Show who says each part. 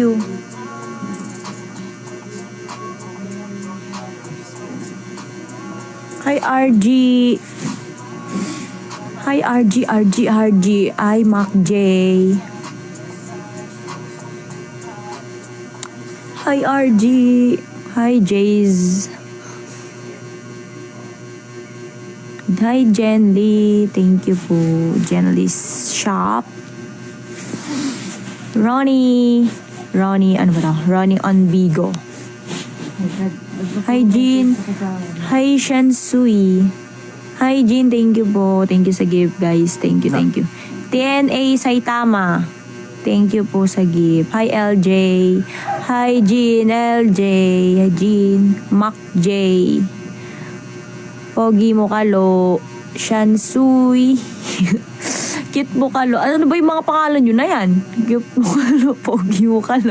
Speaker 1: you. Hi, RG. Hi, RG. Hi, Mac J. Hi, RG. Hi, Jays. Hi, Jen Lee. Thank you po. Jen Lee's shop. Ronnie, ano ba to? Ronnie on Bigo. Hi, Jean. Hi, Shansui. Hi, Jean. Thank you po. Thank you sa gift, guys. Thank you. TNA Saitama. Thank you po sa gift. Hi, LJ. Hi, Jean. LJ. Hi, Jean. Mac J. Pogi Mukalo. Shansui. Kit Mukalo. Ano ba yung mga pangalan yun na yan? Kit Mukalo. Pogi Mukalo.